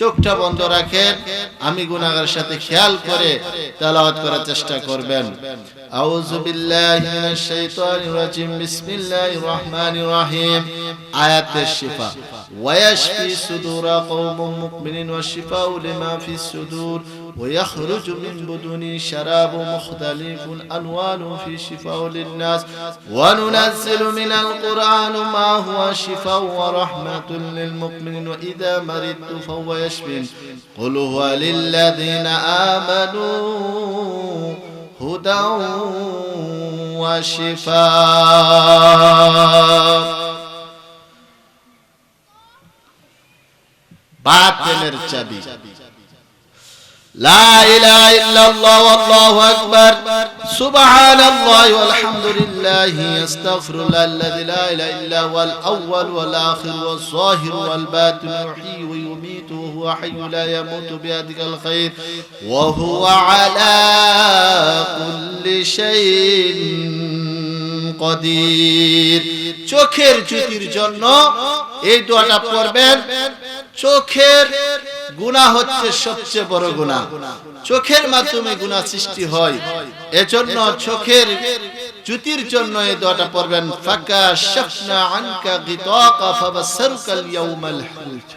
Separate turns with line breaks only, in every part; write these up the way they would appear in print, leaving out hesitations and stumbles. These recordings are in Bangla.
চোখটা বন্ধ রাখেন, আমি গুনাহগারের সাথে খেয়াল করে তেলাওয়াত করার চেষ্টা করবেন। আউযু বিল্লাহি মিনাশ শাইতানির রাজিম, বিসমিল্লাহির রহমানির রহিম। আয়াতের শিফা ওয়া ইয়াশফি সুদুরা কওমিন মুমিনিন ওয়া শিফাউ লিমা ফিস সুদুর ওয়া ইয়াখরুজু মিন বুতুনি শারাবু মুখতালিফুন আলওয়ানু ফি শিফাউ লিন-নাস ওয়া নুনাজ্জিলু মিনাল কুরআনি মা হুয়া শিফাউ ওয়া রাহমাতুল লিল মুমিনিন ওয়া ইযা মারিদতু ফাহুয়া ইয়াশফিন কুল হুয়া লিল্লাযিনা আমানু হুদাও ওয়া শিফা। বাতিলের চাবি। লা ইলাহা ইল্লাল্লাহ ওয়াল্লাহু আকবার, সুবহানাল্লাহি ওয়াল হামদুলিল্লাহি, আস্তাগফিরুল্লাহ আল্লাযী লা ইলাহা ইল্লা হুয়াল আউওয়াল ওয়াল আখির ওয়াজ যাহির ওয়াল বাতিন, ইউহয়ী ওয়া ইউমীতু ওয়া হুয়া হাyyুন লা ইয়ামুতু বিয়াদিহিল খায়র ওয়া হুয়া আলা কুল্লি শাইইন কাদির। চোখের জ্যোতির জন্য এই দোয়াটা পড়বেন। চোখের গুনাহ হচ্ছে সবচেয়ে বড় গুনাহ, চোখের মাধ্যমে গুনাহ সৃষ্টি হয়। এজন্য চোখের জ্যোতির জন্য এই দোয়াটা পড়বেন। ফাকাশাফনা আনকা গিতাকা ফাবাসসারকাল ইয়াউমাল হামিদ।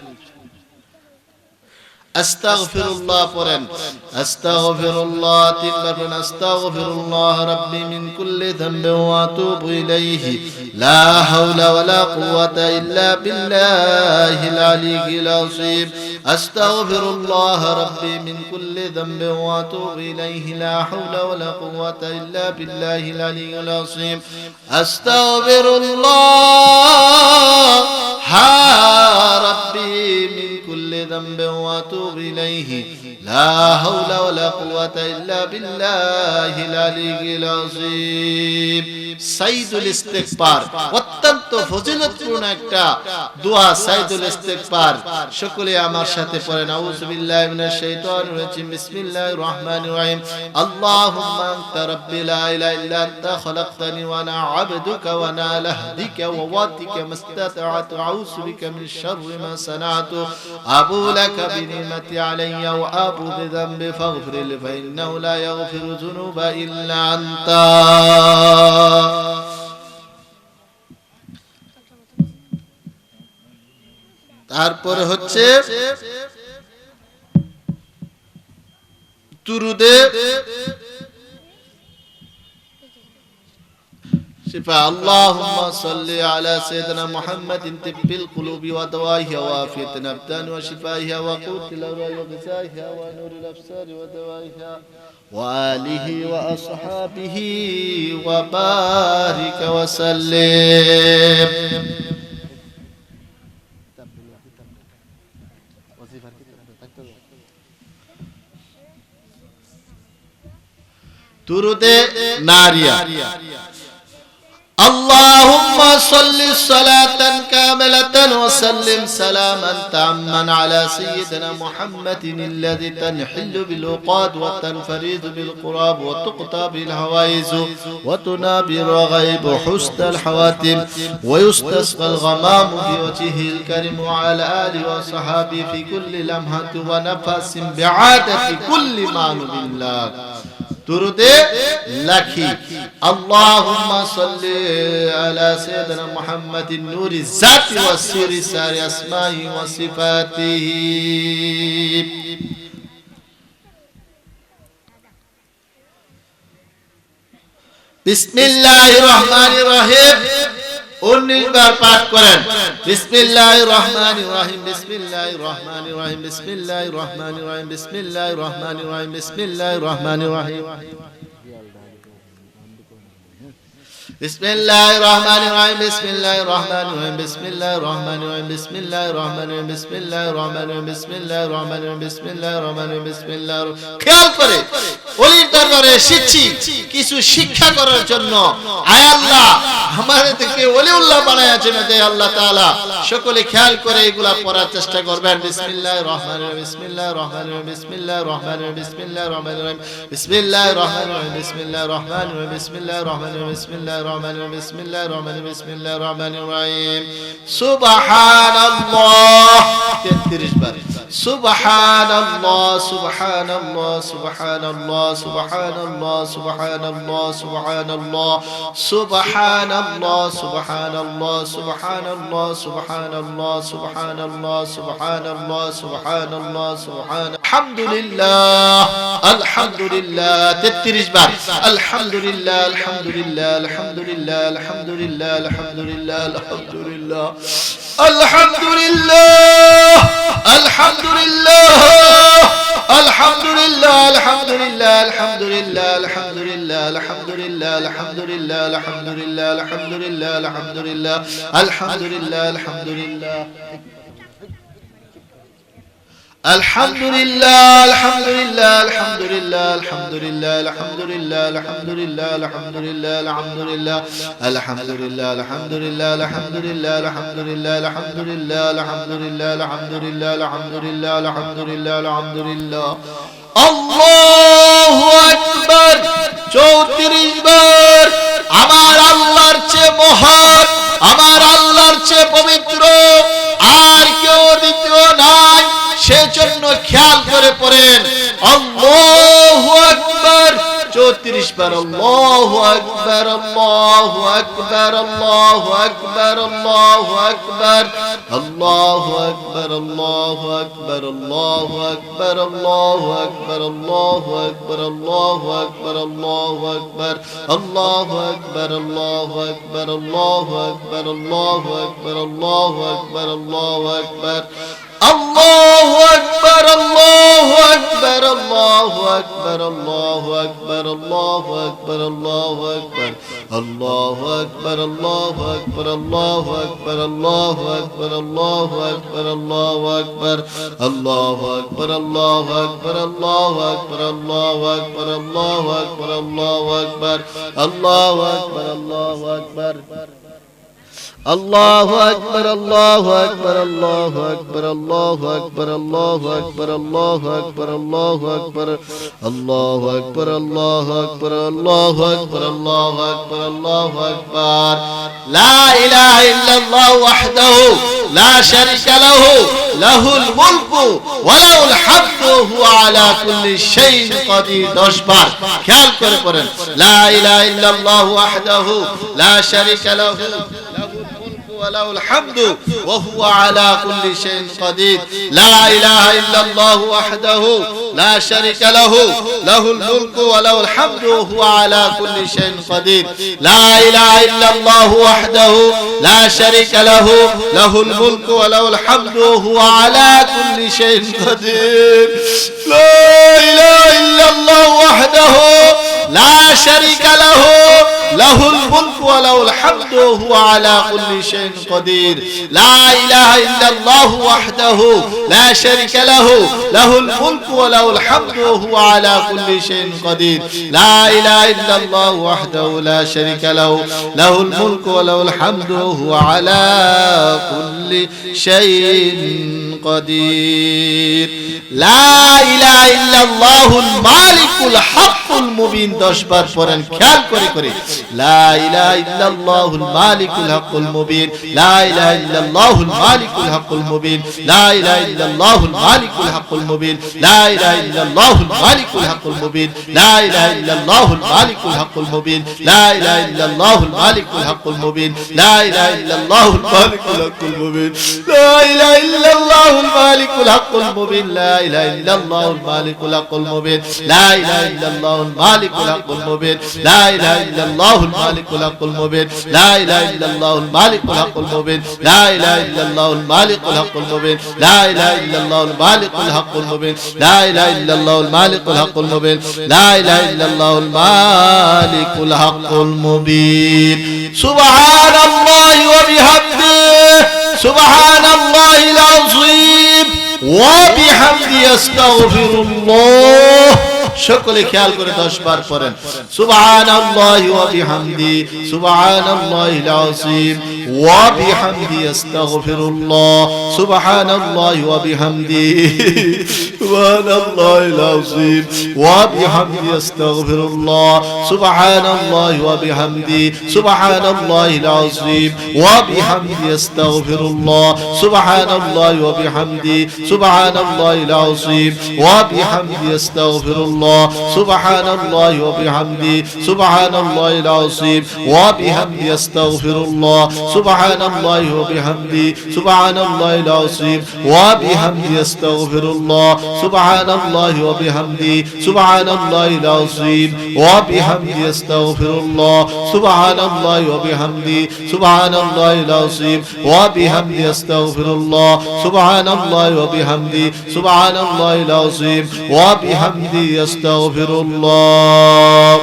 আস্তাগফিরুল্লাহ পড়েন, আস্তাগফিরুল্লাহ তিনবার পড়েন। আস্তাগফিরুল্লাহ রাব্বি মিন কুল্লি যামবিন ওয়া আতুবু ইলাইহি লা হাওলা ওয়ালা কুওয়াতা ইল্লা বিল্লাহিল আলিয়্যিল আযীম। আস্তাগফিরুল্লাহ রাব্বি মিন কুল্লি যামবিন ওয়া আতুবু ইলাইহি লা হাওলা ওয়ালা কুওয়াতা ইল্লা বিল্লাহিল আলিয়্যিল আযীম। আস্তাগফিরুল্লাহ রাব্বি মিন কুল্লি যামবিন ওয়া আতুবু ইলাইহি লা হাওলা ওয়ালা কুওয়াতা ইল্লা বিল্লাহিল আলিয়্যিল আযীম। সাইয়্যিদুল ইস্তিগফার, অত্যন্ত ফজিলতপূর্ণ একটা দোয়া সাইয়্যিদুল ইস্তিগফার। সকলে আমার সাথে পড়েন। আউযু বিল্লাহি মিনাশ শাইতানির রাজিম, বিসমিল্লাহির রহমানির রহিম। আল্লাহুম্মা আনতা রাব্বি লা ইলাহা ইল্লা আনতা খালাকতানি ওয়া আনা আবদুকা ওয়া আনা আলা আহদিকা ওয়া ওয়াদিকা মাস্তাতা'তু আউযু বিকা মিন শাররি মা সানা'তু আবু লাকা বিনি'মাতি আলাইয়া ওয়া আবু বিযামবি ফাগফির লি ফা ইন্নাহু লা ইয়াগফিরু যুনুবা ইল্লা আনতা। তারপরে হচ্ছে দুরুদে শিফা। আল্লাহুম্মা সাল্লি আলা সাইয়্যিদিনা মুহাম্মাদিন তিব্বিল কুলুবি ওয়া দাওয়াইহা ওয়া আফিয়াতিল আবদান ওয়া শিফাইহা ওয়া কুতিল আরওয়াহি ওয়া গিযাইহা ওয়া নূরিল আবসারি ওয়া দাওয়াইহা ওয়া আলিহি ওয়া আসহাবিহি ওয়া বারিক ওয়া সাল্লিম। দুরুদে নারিয়া। اللهم صل صلاة كاملة وسلم سلاما تاما على سيدنا محمد الذي تنحل بالعقاد وتنفرد بالقراب وتقطع بالهوائز وتنابي الرغيب حسن الحواتم ويستسقى الغمام بوجهه الكريم وعلى آله وصحابه في كل لمحة ونفس بعادة كل معلوم الله। দুরুদে লাখি। আল্লাহুম্মা সাল্লি আলা সাইয়্যিদিনা মুহাম্মাদিন নূরি যাতি ওয়া সিরি সারি আসমাহি ওয়া সিফাতিহি। বিসমিল্লাহির রহমানির রহিম 19 বার পাঠ করেন। বিসমিল্লাহির রহমানির রহিম, বিসমিল্লাহির রহমানির রহিম, বিসমিল্লাহির রহমানির রহিম, বিসমিল্লাহির রহমানির রহিম, বিসমিল্লাহির রহমানির রহিম, বিসমিল্লাহির রহমানির রহিম, বিসমিল্লাহির রহমানির রহিম, বিসমিল্লাহির রহমানির রহিম, বিসমিল্লাহির রহমানির রহিম, বিসমিল্লাহির রহমানির রহিম, বিসমিল্লাহির রহমানির রহিম, বিসমিল্লাহির রহমানির রহিম, বিসমিল্লাহির। খেয়াল করে ওলির দরবারে এসেছি কিছু শিক্ষা করার জন্য। আয় আল্লাহ, আমাদেরকে ওলিউল্লাহ বানায়া যেন দেয় আল্লাহ তাআলা। সকলে খেয়াল করে এগুলা পড়ার চেষ্টা করবেন। বিসমিল্লাহির রহমানির রহিম, বিসমিল্লাহির রহমানির রহিম, বিসমিল্লাহির রহমানির রহিম, বিসমিল্লাহির রহমানির রহিম, বিসমিল্লাহির রহমানির রহিম, বিসমিল্লাহির রহমানির রহিম, বিসমিল্লাহির রহমানির রহিম, বিসমিল্লাহির রহমানির রহিম, বিসমিল্লাহির রহমানির রহিম, বিসমিল্লাহির রহমানির রহিম। সুবহানাল্লাহ 33 বার। সুবহানাল্লাহ সুবহানাল্লাহ সুবহানাল্লাহ সুবহানাল্লাহ সুবহানাল্লাহ সুবহানাল্লাহ সুবহানাল্লাহ সুবহানাল্লাহ সুবহানাল্লাহ সুবহানাল্লাহ সুবহানাল্লাহ সুবহানাল্লাহ সুবহানাল্লাহ সুবহান আলহামদুলিল্লাহ আলহামদুলিল্লাহ 33 বার। আলহামদুলিল্লাহ আলহামদুলিল্লাহ আলহামদুলিল্লাহ আলহামদুলিল্লাহ আলহামদুলিল্লাহ আলহামদুলিল্লাহ আলহামদুলিল্লাহ আলহামদুলিল্লাহ আলহামদুলিল্লাহ আলহামদুলিল্লাহ আলহামদুলিল্লাহ আলহামদুলিল্লাহ আলহামদুলিল্লাহ আলহামদুলিল্লাহ আলহামদুলিল্লাহ আলহামদুলিল্লাহ আলহামদুলিল্লাহ আলহামদুলিল্লাহ আলহামদুলিল্লাহ Alhamdulillah, alhamdulillah, alhamdulillah, alhamdulillah, alhamdulillah, alhamdulillah, alhamdulillah, alhamdulillah, alhamdulillah, alhamdulillah, alhamdulillah, alhamdulillah, alhamdulillah, alhamdulillah, alhamdulillah, alhamdulillah, alhamdulillah, alhamdulillah. Allahu Akbar 34 বার। আমার আল্লাহর চেয়ে মহান, আমার আল্লাহর চেয়ে পবিত্র আর কেউ দ্বিতীয় নাই, সেজন্য খেয়াল করে পড়েন আল্লাহু আকবার 34 বার। আল্লাহু আকবার আল্লাহু আকবার আল্লাহু আকবার আল্লাহু আকবার আল্লাহু আকবার আল্লাহু আকবার আল্লাহু আকবার আল্লাহু আকবার আল্লাহু আকবার আল্লাহু আকবার আল্লাহু আকবার আল্লাহু আকবার আল্লাহু আকবার আল্লাহু আকবার আল্লাহু আকবার আল্লাহু আকবার আল্লাহু আকবার Allahu Akbar, Allahu Akbar, Allahu Akbar, Allahu Akbar, Allahu Akbar, Allahu Akbar, Allahu Akbar, Allahu Akbar, Allahu Akbar, Allahu Akbar, Allahu Akbar, Allahu Akbar, Allahu Akbar, Allahu Akbar, Allahu Akbar, Allahu Akbar, Allahu Akbar, Allahu Akbar, Allahu Akbar, Allahu Akbar. الله أكبر الله أكبر الله أكبر الله أكبر الله أكبر الله أكبر الله أكبر الله أكبر الله أكبر الله أكبر الله أكبر الله أكبر لا إله إلا الله وحده لا شريك له له الملك وله الحمد وهو على كل شيء قدير 10 বার খেয়াল করে পড়েন لا إله إلا الله وحده لا شريك له وله الحمد وهو على كل شيء قدير لا إله إلا الله وحده لا شريك له له الملك وله الحمد وهو على كل شيء قدير لا إله إلا الله وحده لا شريك له له الملك وله الحمد وهو على كل شيء قدير لا إله إلا الله وحده لا شريك له له الملك وله الحمد وهو على كل شيء قدير لا إله إلا الله وحده لا شريك له له الملك وله الحمد وهو على كل شيء قدير لا إله إلا الله وحده لا شريك له له الملك وله الحمد وهو على كل شيء قدير لا إله إلا الله المالك الحق المبين 10 বার পড়েন খেয়াল করে করে لا إله إلا الله المالك الحق المبين لا إله إلا الله المالك الحق المبين لا إله إلا الله المالك الحق المبين لا إله إلا الله المالك الحق المبين لا إله إلا الله المالك الحق المبين لا إله إلا الله المالك الحق المبين لا إله إلا الله المالك الحق المبين لا إله إلا الله المالك الحق المبين لا إله إلا الله المالك الحق المبين لا إله إلا الله المالك الحق المبين لا إله إلا الله المالك الحق المبين لا إله إلا الله المالك الحق المبين لا إله إلا الله المالك الحق المبين لا إله إلا الله المالك الحق المبين لا إله إلا الله المالك الحق المبين لا إله إلا الله المالك الحق المبين سبحان الله وبحمده سبحان الله العظيم وبحمده أستغفر الله সকলে খেয়াল করে 10 বার পড়েন সুবহানাল্লাহি ওয়া বিহামদি সুবহানাল্লাহিল আযীম ওয়া বিহামদি আস্তাগফিরুল্লাহ সুবহানাল্লাহি ওয়া বিহামদি সুবহানাল্লাহিল আযীম ওয়া বিহামদি আস্তাগফিরুল্লাহ সুবহানাল্লাহি ওয়া বিহামদি সুবহানাল্লাহিল আযীম ওয়া বিহামদি আস্তাগফিরুল্লাহ সুবহানাল্লাহি ওয়া বিহামদি সুবহানাল্লাহিল আযীম ওয়া বিহামদি আস্তাগফিরুল্লাহ সুবহানাল্লাহি ওয়া বিহামদি সুবহানাল্লাহিল আযীম ওয়া বিহামদি আস্তাগফিরুল্লাহ সুবহানাল্লাহি ওয়া বিহামদি সুবহানাল্লাহিল আযীম ওয়া বিহামদি আস্তাগফিরুল্লাহ সুবহানাল্লাহি ওয়া বিহামদি সুবহানাল্লাহিল আযীম ওয়া বিহামদি আস্তাগফিরুল্লাহ সুবহানাল্লাহি ওয়া বিহামদি সুবহানাল্লাহিল আযীম ওয়া বিহামদি আস্তাগফিরুল্লাহ সুবহানাল্লাহি ওয়া বিহামদি সুবহানাল্লাহিল আযীম ওয়া বিহামদি আস্তাগফিরুল্লাহ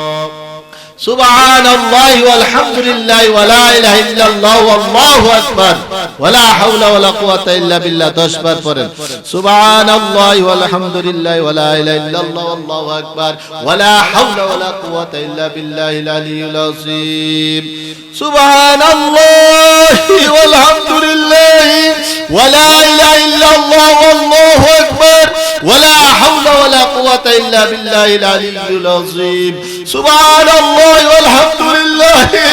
সুবহানাল্লাহি ওয়ালহামদুলিল্লাহি ওয়া লা ইলাহা ইল্লাল্লাহ ওয়াল্লাহু আকবার ওয়া লা হাওলা ওয়া লা কুওয়াতা ইল্লা বিল্লাহ 10 বার পড়েন সুবহানাল্লাহি ওয়ালহামদুলিল্লাহি ওয়া লা ইলাহা ইল্লাল্লাহ ওয়াল্লাহু আকবার ওয়া লা হাওলা ওয়া লা কুওয়াতা ইল্লা বিল্লাহিল আলিয়্যিল আযীম সুবহানাল্লাহি ওয়ালহামদুলিল্লাহি ওয়া লা ইলাহা ইল্লাল্লাহ ওয়াল্লাহু আকবার ওয়া লা হাওলা ওয়া লা কুওয়াতা ইল্লা বিল্লাহিল আলিয়্যিল আযীম সুবহানাল্লাহি ওয়ালহামদুলিল্লাহি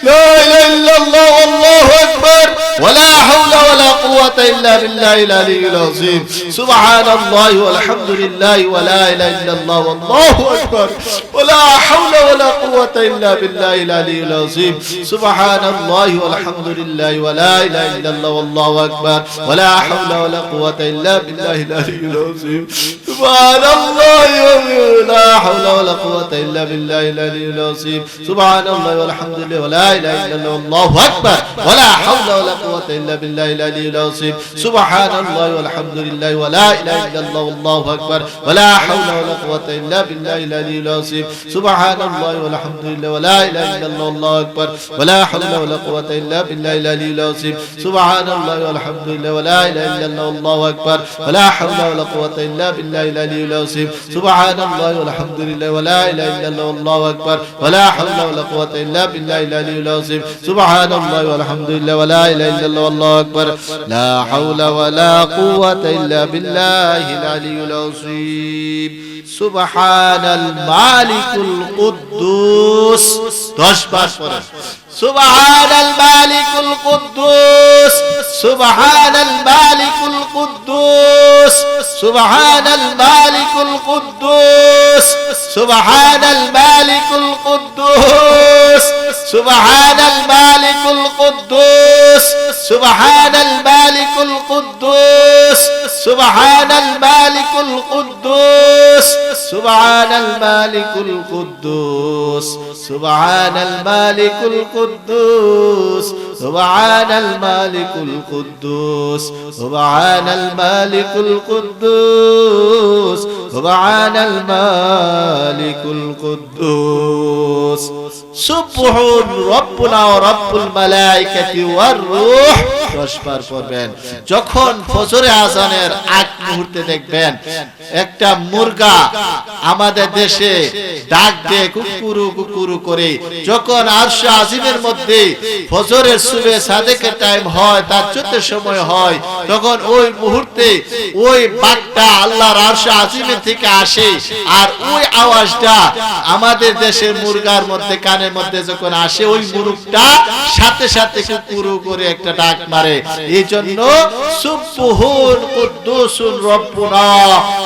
লা ইলাহা ইল্লাল্লাহ ওয়াল্লাহু আকবার ওয়া লা হাওলা ওয়া লা কুওয়াতা ইল্লা বিল্লাহিল আলিয়্যিল আযীম সুবহানাল্লাহি ওয়ালহামদুলিল্লাহি ওয়া লা ইলাহা ইল্লাল্লাহ ওয়াল্লাহু আকবার ওয়া লা হাওলা ওয়া লা কুওয়াতা ইল্লা বিল্লাহিল আলিয়্যিল আযীম সুবহানাল্লাহি ওয়ালহামদুলিল্লাহি ওয়া লা ইলাহা ইল্লাল্লাহ ওয়াল্লাহু আকবার ওয়া লা হাওলা ওয়া লা কুওয়াতা ইল্লা বিল্লাহিল আলিয়্যিল আযীম সুবহানাল্লাহি ওয়া লা হাওলা ওয়া লা কুওয়াতা ইল্লা বিল্লাহিল আলিয়্যিল আযীম সুবহানাল্লাহি ওয়ালহামদুলিল্লাহি ওয়া লা ইলাহা ইল্লাল্লাহ ওয়াল্লাহু আকবার ওয়া লা হাওলা ওয়া লা কুওয়াতা ইল্লা বিল্লাহিল আলিয়্যিল আযীম সুবহানাল্লাহি ওয়ালহামদুলিল্লাহি ওয়া লা ইলাহা ইল্লাল্লাহ ওয়াল্লাহু আকবার ওয়া লা হাওলা ওয়া লা কুওয়াতা ইল্লা বিল্লাহিল আলিয়্যিল আযীম সুবহানাল্লাহি ওয়ালহামদুলিল্লাহি ওয়া লা ইলাহা ইল্লাল্লাহ ওয়াল্লাহু আকবার ওয়া লা হাওলা ওয়া লা কুওয়াতা ইল্লা বিল্লাহিল আলিয়্যিল আযীম সুবহানাল্লাহি ওয়ালহামদুলিল্লাহি ওয়া লা ইলাহা ইল্লাল্লাহ ওয়াল্লাহু আকবার ওয়া লা হাওলা ওয়া লা কুওয়াতা ইল্লা বিল্লাহিল আলিয়্যিল আযীম সুবহানাল্লাহি ওয়ালহামদুলিল্লাহি ওয়া লা ইলাহা ইল্লাল্লাহ ওয়াল্লাহু আকবার ওয়া লা হাওলা ওয়া লা কুওয়াতা ইল্লা বিল্লাহিল আলিয়্যিল আযীম সুবহানাল্লাহি ওয়ালহামদুলিল্লাহি ওয়া লা ইলাহা ইল্লাল্লাহ ওয়াল্লাহু আকবার লা হাওলা ওয়া লা কুওয়াতা ইল্লা বিল্লাহিল আলিয়্যিল আযীম সুবহানাল মালিকুল কুদ্দুস 10 বার পড়েন সুবহানাল মালিকুল কুদ্দুস সুবহানাল মালিকুল কুদ্দুস সুবহানাল মালিকুল কুদ্দুস সুবহানাল মালিকুল কুদ্দুস সুবহানাল মালিকুল কুদ্দুস সুবহানাল মালিকুল কুদ্দুস সুবহানাল মালিকুল কুদ্দুস সুবহানাল মালিকুল কুদ্দুস সুবহানাল মালিকুল কুদ্দুস সুবহানাল মালিকুল কুদ্দুস সুবহানাল মালিকুল কুদ্দুস সুবহানাল মালিকুল কুদ্দুস সুবহান রাব্বুনা ওয়া রাব্বুল মালাইকাতি ওয়ার রূহ 10 বার পড়বেন যখন ফজরে আযানের আগ মুহূর্তে দেখবেন একটা মুরগা আমাদের দেশে ডাক দেয় কুকুরু কুকুরু করে যখন আরশে আজিমের মধ্যে ফজরের সুবহে সাদেকের টাইম হয় তাহাজ্জুদের সময় হয় তখন ওই মুহূর্তে ওই বাকটা আল্লাহর আরশে আজিমের থেকে আসে আর ওই আওয়াজটা আমাদের দেশের মুরগার মধ্যে কানের মধ্যে যখন আসে ওই মুরগটা সাথে সাথে কুকুরু করে একটা ডাক মারে এইজন্য সুবহুন কুদ্দুসুর রাব্বুনা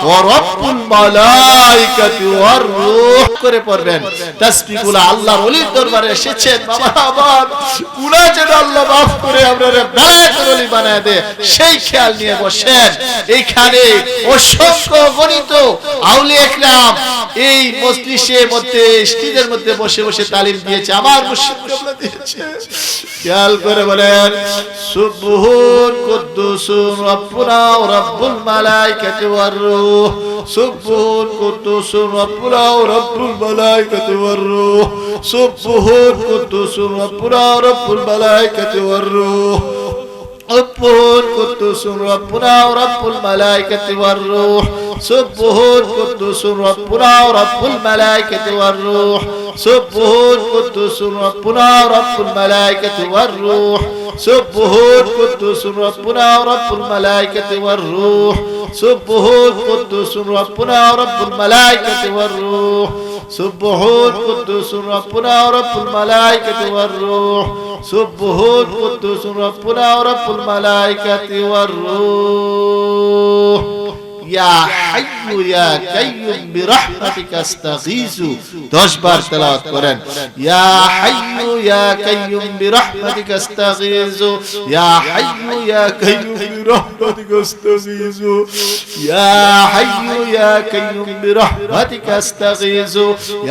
ওয়া রাব্বুল মালাইকাতি ওয়ার রূহ করে পড়বেন তাসবিহগুলো আল্লাহর ওলির দরবারে এসেছেন বাবা আমার গুনাহ যেন আল্লাহ maaf করে আপনারে বেলায়েতের ওলি বানায় দেয় সেই খেয়াল নিয়ে বসেন এইখানে অসংখ্য গণিত আউলিয়া ইকরাম এই মজলিসের মধ্যে স্টেজের মধ্যে বসে বসে তালিম দিয়েছে আমার মুর্শিদ কেবলা দিয়েছে খেয়াল করে বলেন সুবহুন কুদ্দুসুর রাব্বুনা ওয়া রাব্বুল মালাইকাতি ওয়ার রূহ সুবহুন কুদ্দুসুর রাব্বুনা ওয়া রাব্বুল মালাইকাতি ওয়ার রূহ সুবহুন কুদ্দুসুর রাব্বুনা ওয়া রাব্বুল মালাইকাতি ওয়ার রূহ سبح قدوس ربنا ورب الملائكة والروح سبح قدوس ربنا ورب الملائكة والروح سبح قدوس ربنا ورب الملائكة والروح سبح قدوس ربنا ورب الملائكة والروح سبح قدوس ربنا ورب الملائكة والروح سبح قدوس ربنا ورب الملائكة والروح سبح قدوس ربنا ورب الملائكة والروح يا حي يا قيوم برحمتك استغيث 10 বার তেলাওয়াত করেন يا حي يا قيوم برحمتك استغيث يا حي يا قيوم برحمتك استغيث يا حي يا قيوم برحمتك استغيث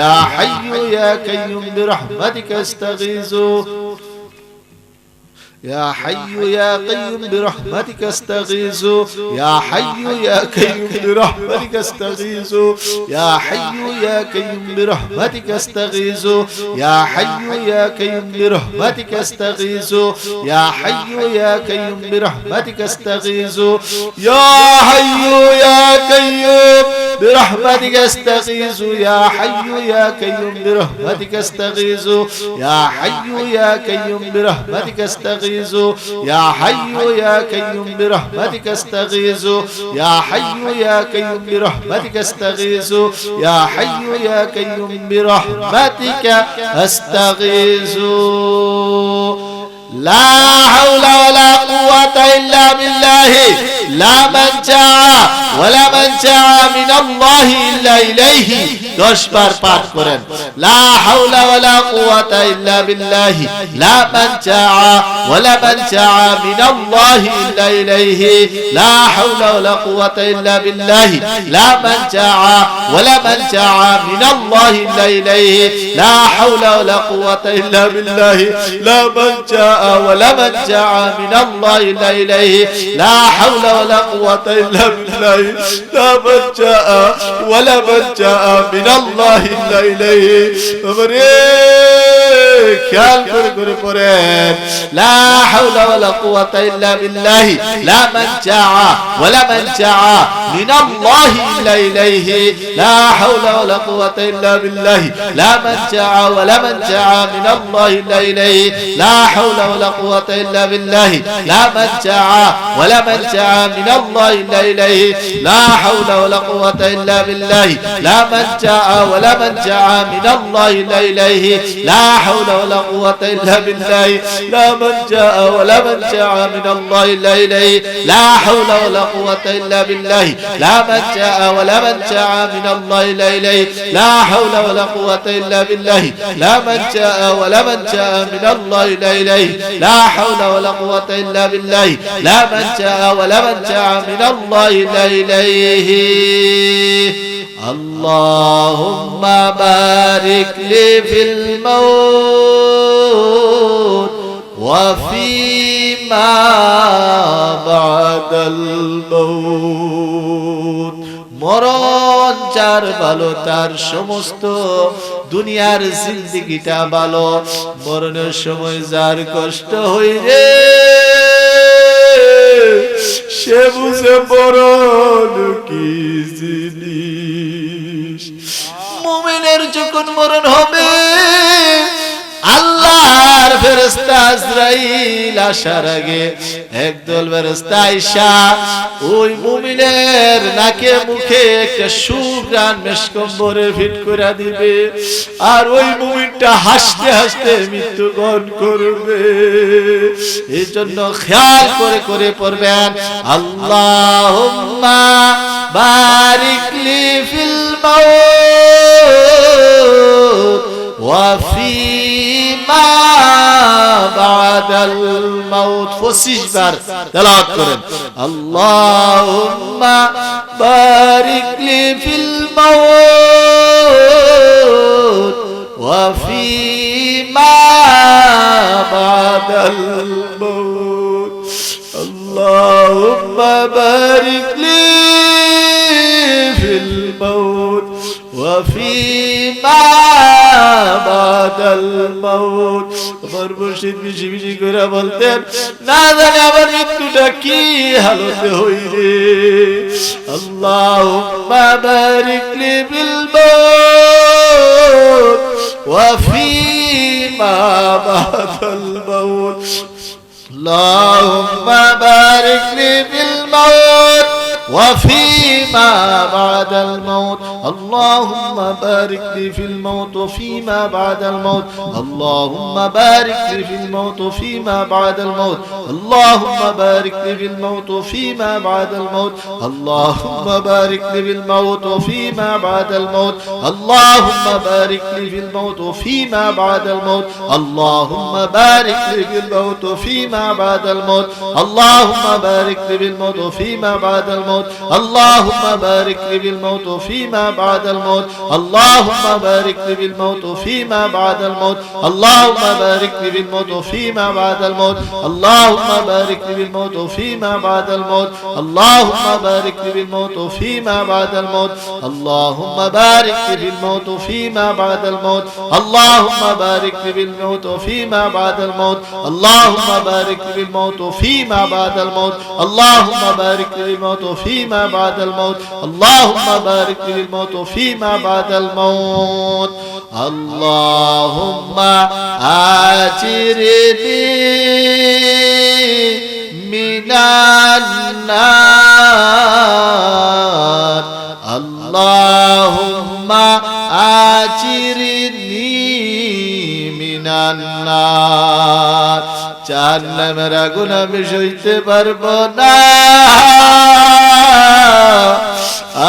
يا حي يا قيوم برحمتك استغيث يا حي يا قيوم برحمتك استغيث يا حي يا قيوم برحمتك استغيث يا حي يا قيوم برحمتك استغيث يا حي يا قيوم برحمتك استغيث يا حي يا قيوم برحمتك استغيث يا حي يا قيوم برحمتك استغيث يا حي يا قيوم برحمتك استغيث يا حي يا قيوم برحمتك استغيث يا حي يا قيوم برحمتك استغيث يا حي يا قيوم برحمتك استغيث يا حي يا قيوم برحمتك استغيث لا حول ولا قوة إلا بالله لا منجا ولا منجا من الله إلا إليه 10 বার পাঠ করেন لا حول ولا قوة إلا بالله لا منجا ولا منجا من الله إلا إليه لا حول ولا قوة إلا بالله لا منجا ولا منجا من الله إلا إليه لا حول ولا قوة إلا بالله لا منجا ولا منجا من الله إلا إليه لا حول ولا قوة إلا بالله لا منجا ولا منجا من الله إلا إليه খেয়াল করে পড়েন لا حول ولا قوة إلا بالله لا منجا ولا منجا من الله إلا إليه لا حول ولا قوة إلا بالله لا منجا ولا منجا من الله إلا إليه لا حول ولا قوة إلا بالله لا منجا ولا منجا من الله إلا إليه لا حول ولا قوة إلا بالله لا منجا ولا منجا من الله إلا إليه لا حول ولا قوة إلا بالله لا منجا ولا منجا من الله إلا إليه لا حول ولا قوة إلا بالله لا منجا ولا منجا من الله إلا إليه لا حول ولا قوة إلا بالله لا منجا ولا منجا من الله إلا إليه لا حول ولا قوة إلا بالله لا منجا ولا منجا من الله إلا إليه اللهم بارك لي في الموت وفيما بعد الموت মরণ যার ভালো তার সমস্ত দুনিয়ার জিন্দেগিটা ভালো মরণের সময় যার কষ্ট হই রে সে বুঝে মরণ কি জিনিস মুমিনের যখন মরণ হবে আল্লাহর ফেরেশতা আজরাইল আসার আগে একদল ফেরেশতা আইসা ওই মুমিনের নাকে মুখে একটা সুঘ্রাণ মেশকম্বরে ফিট করে দিবে আর ওই মুমিনটা হাসতে হাসতে মৃত্যুবরণ করবে এই জন্য খেয়াল করে পড়বেন আল্লাহুম্মা বারিক লি ফিল মাউত ওয়া ফিমা বাদাল মাউত 25 বার তেলাওয়াত করেন আল্লাহুম্মা বারিক লি ফিল মাউত ওয়া ফিমা বাদাল মাউত আল্লাহুম্মা বারিক লি ফিল মাউত ওয়া ফিমা بعد الموت উমর মুর্শিদ বেশি বেশি করে বলতেন, না জানি আমার মৃত্যুটা কি হালতে হইরে। আল্লাহুম্মা বারিক লি বিল মাউত ওয়া ফীমা বাদাল মাউত। اللهم بارك لي في الموت وفيما بعد الموت. اللهم بارك لي في الموت وفيما بعد الموت. اللهم بارك لي في الموت وفيما بعد الموت. اللهم بارك لي في الموت وفيما بعد الموت. اللهم بارك لي في الموت وفيما بعد الموت. اللهم بارك لي في الموت وفيما بعد الموت. اللهم بارك لي في الموت وفيما بعد الموت. اللهم بارك لي بالموت وفيما بعد الموت. اللهم بارك لي بالموت وفيما بعد الموت. اللهم بارك لي بالموت وفيما بعد الموت. اللهم بارك لي بالموت وفيما بعد الموت. اللهم بارك لي بالموت وفيما بعد الموت. اللهم بارك لي بالموت وفيما بعد الموت. اللهم بارك لي بالموت وفيما بعد الموت. اللهم بارك لي بالموت وفيما بعد الموت. اللهم بارك لي بالموت وفيما بعد الموت. اللهم بارك لي بالموت وفيما بعد الموت. اللهم بارك لي بالموت وفيما بعد الموت. اللهم آجرني من النار. اللهم آجرني من النار. জাহান্নামের আগুন আমি সইতে পারবো না,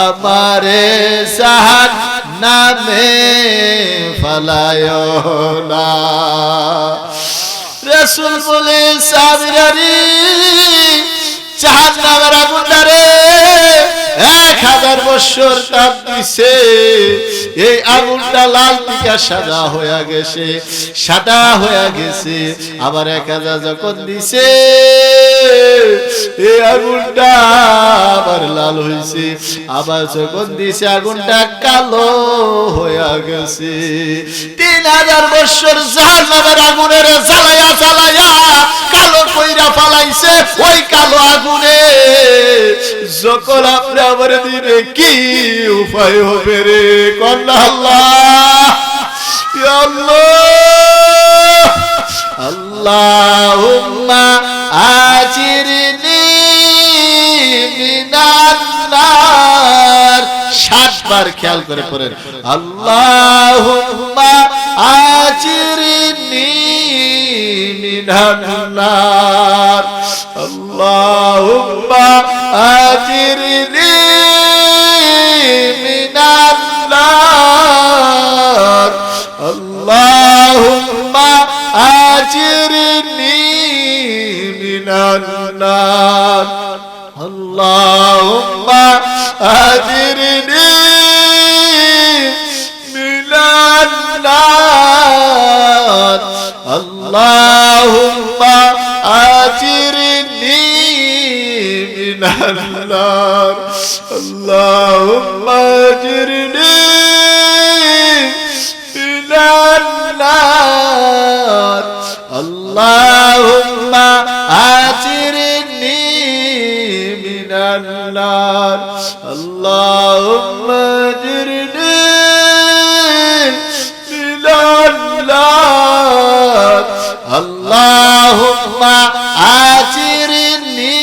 আমারে জাহান্নামে ফালায়ো না। রাসূল বলে, সাবিরারি জাহান্নামের আগুনটারে 1000 বছর তাপ দিছে, এই আগুনটা লাল টিকা সাদা হয়ে গেছে, সাদা হয়ে গেছে। আবার 1000 যখন দিছে, এই আগুনটা আবার লাল হয়েছে। আবার যখন দিছে আগুনটা কালো হয়ে গেছে। 3000 বছর জাহান্নামের আগুনের জ্বালায়া জ্বালায়া কালো কইরা ফালাইছে। ওই কালো আগুনে যখন আপনি আমার দিনে কি উপায় হবে রে? কন্যা আল্লাহ, আল্লাহুম্মা আজিরনি মিনান নার। 7 বার খেয়াল করে পড়েন, আল্লাহুম্মা আজিরনি মিনান নার। اللهم أجرني من النار. اللهم أجرني من النار. اللهم أجرني من النار. اللهم أجرني من النار. اللهم أجرني من النار. اللهم أجرني من النار. اللهم أجرني من النار. اللهم أجرني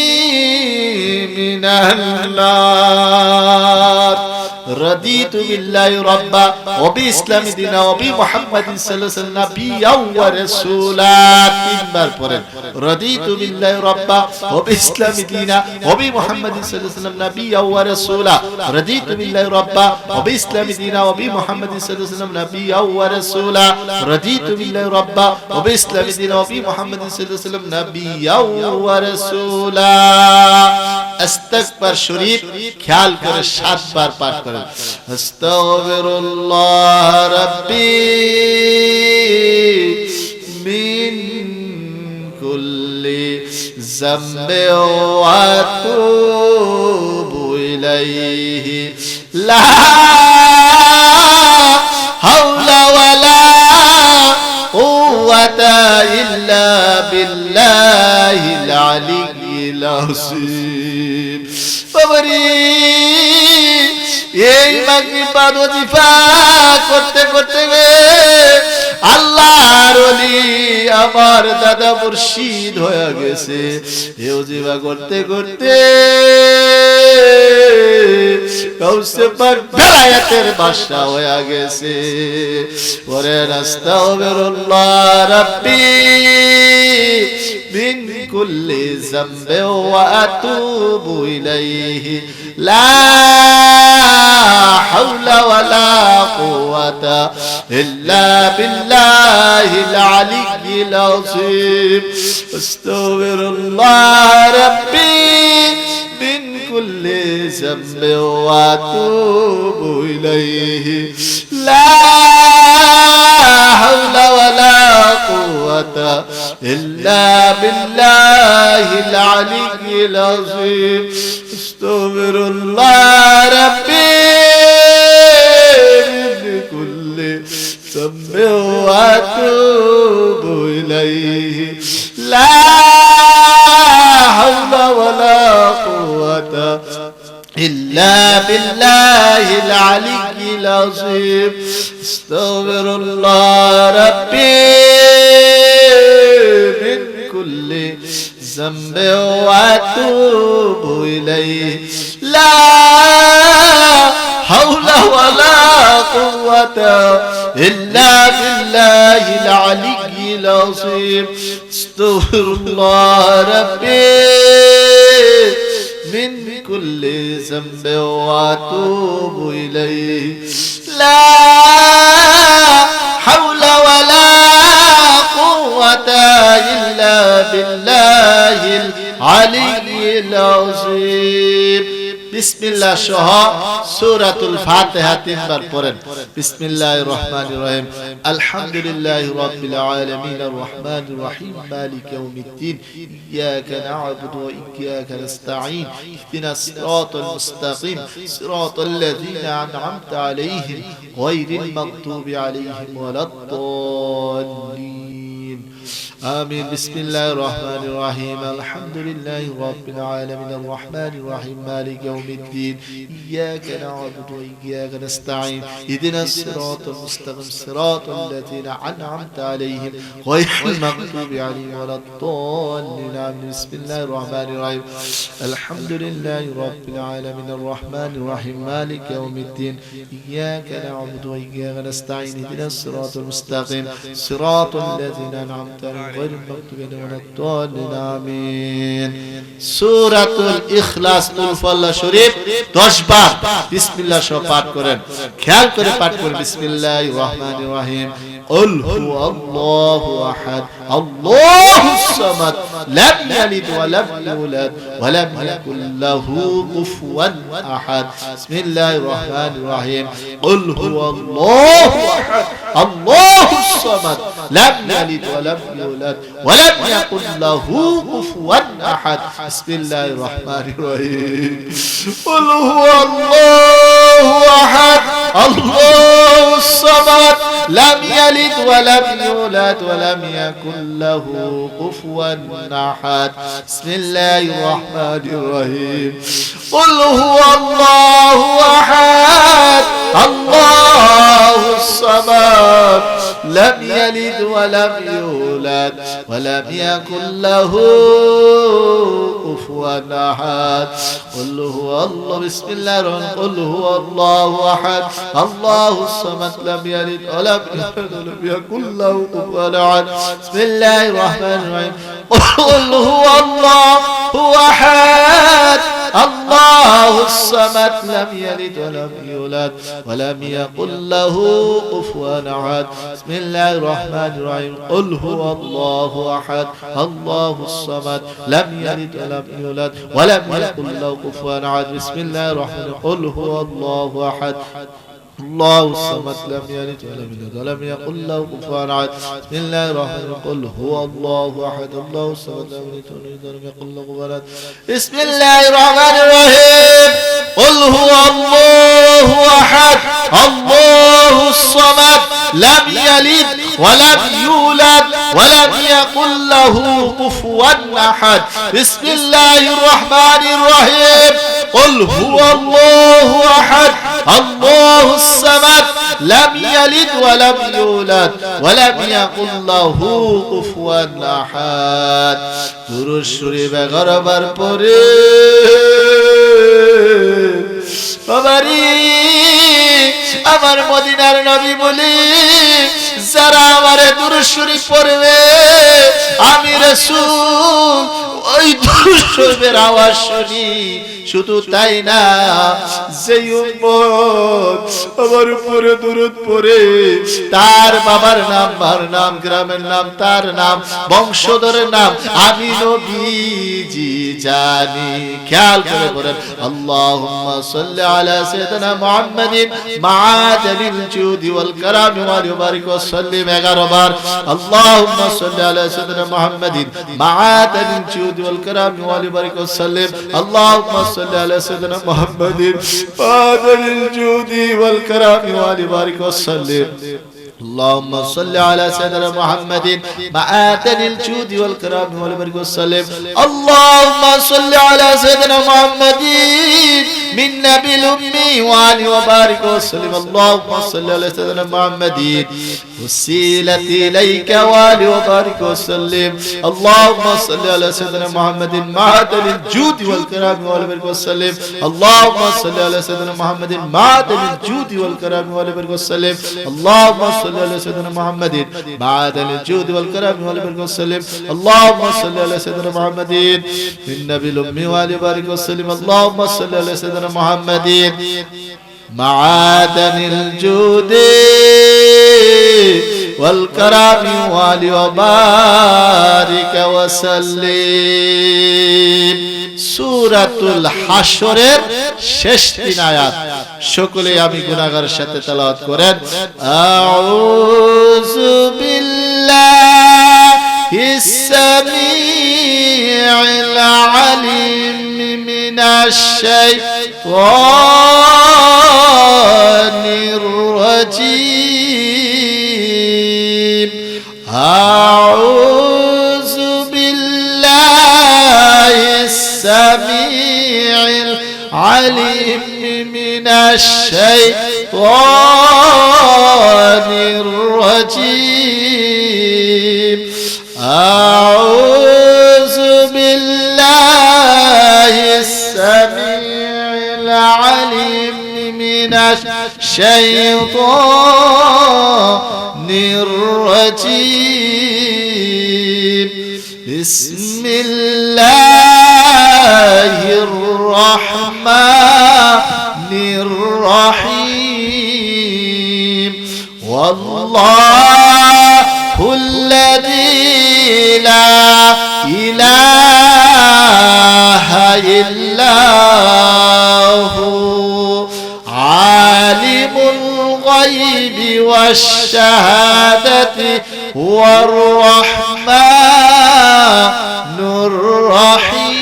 من النار. رضيت بالله ربا وبإسلام دينا وبمحمد صلى الله عليه وسلم نبيا ورسولا. 3 বার পড়েন, رضيت بالله ربا وبإسلام دينا وبمحمد صلى الله عليه وسلم نبيا ورسولا. رضيت بالله ربا وبإسلام دينا وبمحمد صلى الله عليه وسلم نبيا ورسولا. رضيت بالله ربا وبإسلام دينا وبمحمد صلى الله عليه وسلم نبيا ورسولا. ইস্তিগফার শরীফ খেয়াল করে 7 বার পাঠ করেন। আস্তাগফিরুল্লাহ রাব্বি মিন কুল্লি যামবি ওয়া আতুবু ইলাইহি লা হাওলা ওয়ালা কুওয়াতা العظيم বাবারে এই মাগরিব বাদ ওয়াজিফা করতে করতে আল্লাহর ওলি আমার দাদা মুর্শিদ হয়ে গেছে এই ওয়াজিফা করতে করতে কাউসে পাক বেলায়েতের বাদশা হয়ে গেছে ওরে আস্তাগফিরুল্লাহ রাব্বি মিন কুল্লি যামবি ওয়া আতুবু ইলাইহি লা হাওলা ওয়ালা কুওয়াতা ইল্লা বিল্লাহিল আলিয়্যিল আযীম আস্তাগফিরুল্লাহ রাব্বি মিন কুল্লি যামবি ওয়া আতুবু ইলাইহি লা হাওলা ওয়ালা কুওয়াতা ইল্লা বিল্লাহিল আলিয়্যিল আযীম আস্তাগফিরুল্লাহ রাব্বি মিন কুল্লি যামবি ওয়া আতুবু ইলাইহি লা হাওলা ওয়ালা কুওয়াতা إلا بالله العلي العظيم استغفر الله ربي من كل ذنب وأتوب إليه لا حول ولا قوة إلا بالله العلي العظيم استغفر الله ربي من كل ذنب واتوب اليه لا حول ولا قوة الا بالله العلي العظيم بسم الله সহ সূরাতুল ফাতিহা তিনবার পড়েন বিসমিল্লাহির রহমানির রহিম আলহামদুলিল্লাহি রাব্বিল আলামিন আর রহমানির রহিম মালিক ইয়াউমিদ্দিন ইয়াকা না'বুদু ওয়া ইয়াকা নাস্তাঈন ইহদিনাস সিরাতাল মুস্তাকিম সিরাতাল লাযীনা আন'আমতা আলাইহিম গায়রিল মাগদুবি আলাইহিম ওয়ালাদ-দাল্লিন آمين بسم الله الرحمن الرحيم الحمد لله رب العالمين الرحمن الرحيم مالك يوم الدين إياك نعبد وإياك نستعين اهدنا الصراط المستقيم صراط الذين أنعمت عليهم غير المغضوب عليهم ولا الضالين آمين بسم الله الرحمن الرحيم الحمد لله رب العالمين الرحمن الرحيم مالك يوم الدين إياك نعبد وإياك نستعين اهدنا الصراط المستقيم صراط الذين أنعمت عليهم غير المغضوب عليهم ولا الضالين آمين সূরাতুল ইখলাস তুলফাল্লাহ শরীফ 10 বার বিসমিল্লাহ সহ পাঠ করেন খেয়াল করে পাঠ করুন বিসমিল্লাহির রহমানির রহিম قل هو الله أحد الله الصمد لم يلد ولم يولد ولم يكن له كفوا أحد بسم الله الرحمن الرحيم قل هو الله أحد الله الصمد لم يلد ولم يولد ولم يكن له كفوا أحد بسم الله الرحمن الرحيم قل هو الله أحد الله الصمد لم يلد ولم يولد ولم يكن له كفوا أحد بسم الله الرحمن الرحيم قل هو الله أحد الله الصمد لم يلد ولم يولد ولم يكن له كفوا أحد قل هو الله بسم الله الرحمن قل هو الله أحد الله الصمد لم يلد ولم يولد ولم يكن له كفوا أحد بسم الله الرحمن الرحيم قل هو الله أحد الله الصمد لم يلد ولم يولد ولم يكن له كفوا أحد بسم الله الرحمن الرحيم قل هو الله أحد الله الصمد لم يلد ولم يولد ولم يكن له كفوا أحد بسم الله الرحمن الرحيم قل هو الله أحد الله الصمد لم يلد ولم يولد ولم يكن له كفوا أحد بسم الله الرحمن الرحيم قل هو الله أحد الله الصمد لم يلد ولم يكن له كفوا أحد بسم الله الرحمن الرحيم قل هو الله أحد الله الصمد لم يلد ولم يولد ولم يكن له كفوا أحد بسم الله الرحمن الرحيم قل هو الله أحد الله الصمد لم يلد ولم يولد ولم يكن له كفوا أحد দুরূদ শরীফ 11 বার পড়ে বাবারি আমার মদিনার নবী বলে যারা আমারে দুরূদ শরীফ পড়বে আমি রাসূল ওই দুরূদ শরীফের আওয়াজ শুনি শুধু তাই না যেই উম্মত আমার উপরে দুরূদ পড়ে তার বাবার নাম মার নাম গ্রামের নাম তার নাম বংশধরের নাম আমি নবীজি জানি খেয়াল করে বলেন আল্লাহুম্মা সাল্লি আলা সাইয়্যিদিনা মুহাম্মাদিন মা'আদানিল জুদি ওয়াল কারামি ওয়া বারিক ওয়া সাল্লিম 11 বার আল্লাহুম্মা সাল্লি আলা সাইয়্যিদিনা মুহাম্মাদিন মা'আদানিল জুদি ওয়াল কারামি ওয়া বারিক ওয়া সাল্লিম আল্লাহুম্মা صل على سيدنا محمد فاضل الجود والكرم والبارك وسلم اللهم صل على سيدنا محمد معادن الجود والكرم والبرك والسلام اللهم صل على سيدنا محمد من نبي الأمي وعلي وبارك وسلم اللهم صل على سيدنا محمد وسيلتي إليك وعلي وبارك وسلم اللهم صل على سيدنا محمد معادن الجود والكرم والبرك والسلام اللهم صل على سيدنا محمد معادن الجود والكرم والبرك والسلام اللهم صل على سيدنا محمد معادن الجود والكرم والبرك والسلام اللهم صل على سيدنا محمد من نبي الأمي وعلي وبارك وسلم اللهم صل على سيدنا محمد معادن الجود والكرم وعلي وبارك وسلم সূরাতুল হাশরের শেষ 3 আয়াত সকলে আমি গুনাহগারের সাথে তেলাওয়াত করেন আউযু বিল্লাহিস সামিউল আলিম মিনাশ শাইতানির রাজীম আউযু বিল্লাহিস সামিউল আলিম من الشيطان الرجيم أعوذ بالله السميع العليم من الشيطان الرجيم بسم الله الرحمن الرحيم والله الذي لا إله إلا هو عالم الغيب والشهادة هو الرحمن الرحيم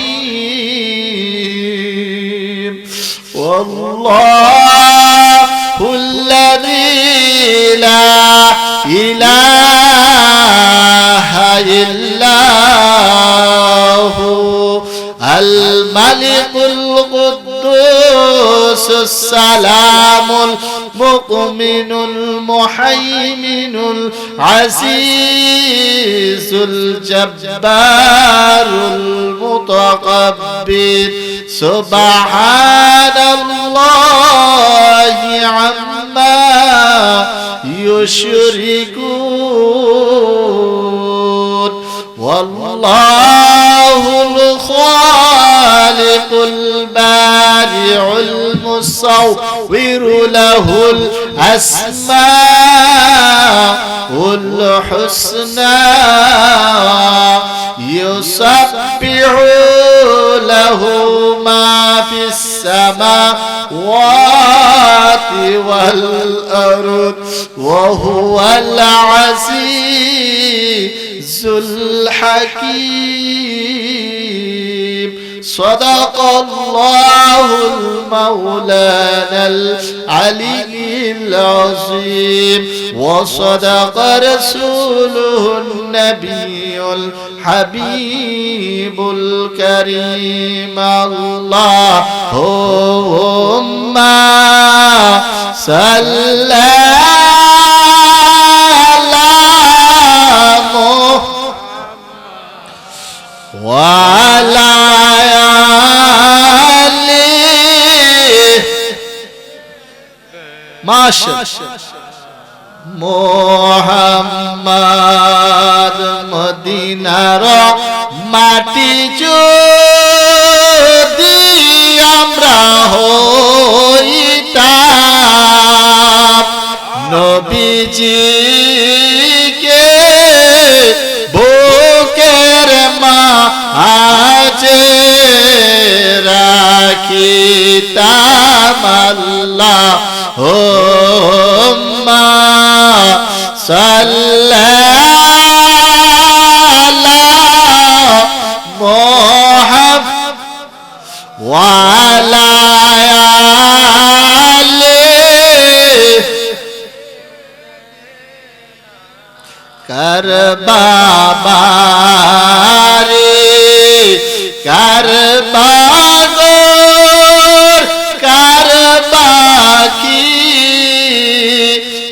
والله الذي لا إله إلا هو الملك القدوس السلام المؤمن المهيمن العزيز الجبار المتكبر سبحان الله عما يشركون والله الخالق البارع المصور له الأسماء الحسنى يسبح له ما في السماوات والأرض وهو العزيز الحكيم সাদাকাল্লাহুল মাওলানাল আলিয়্যুল আযীম ওয়া সাদাকা রাসূলুহুন নাবিয়্যুল হাবিবুল কারীম আল্লাহুম্মা সাল্লাল্লাহু ওয়া আলা মুহাম্মদ মদিনার মাটি যদি আমরা হইতাম নবীজিকে বুকের মাঝে রাখিতাম আল্লাহুম্মা সাল্লাল্লাহু মুহাম্মাদ ওয়া আলা আলিহি কারবাবারে কারবাগর কারবাকি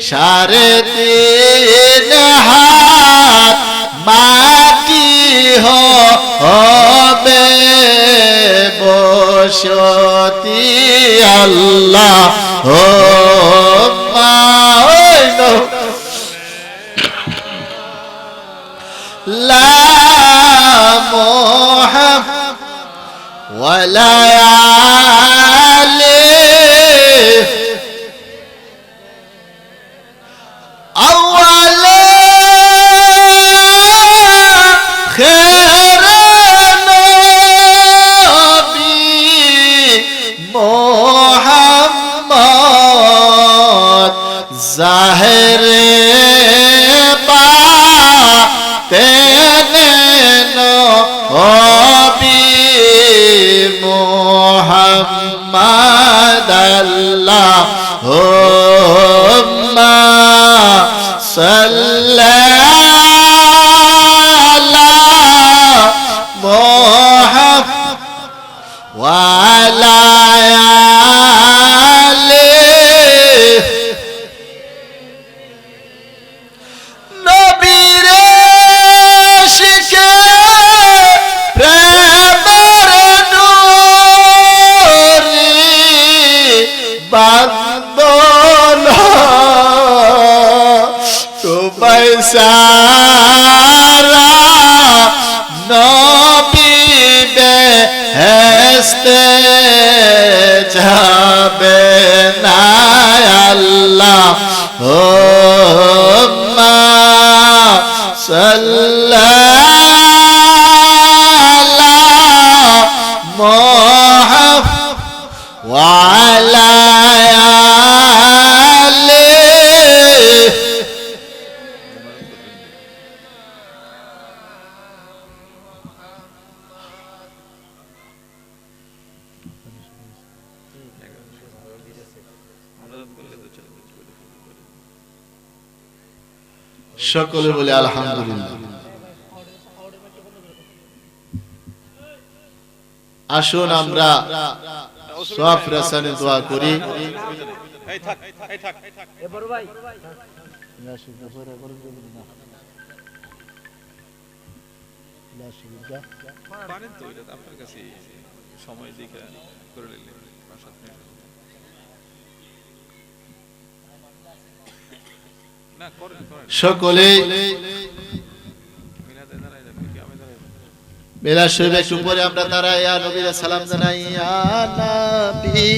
সাড়ে তিন হাত মাটি হবে বসতি আল্লাহুম্মা লা মুহাম্মদ ওয়ালা আলিহি আওয়ালা খের নবী মুহাম্মদ জাহেরে মুহাম্মদ আল্লাহুম্মা সাল্লাল্লাহু মুহাম্মদ ওয়া আলা আলিহি নবীর শিকে বান্দল তোমায় সারা নবী বেহেশতে যাবে না আল্লাহুম্মা সাল্লাল্লাহু মুহাম্মদ ওয়া আলা সকলে বলে আলহামদুলিল্লাহ। আসুন আমরা সওয়াব রাসানে দোয়া করি। সকলে মেলা শরীফের উপরে আমরা দাঁড়াইয়া নবীর সালাম জানাই, ইয়া নবী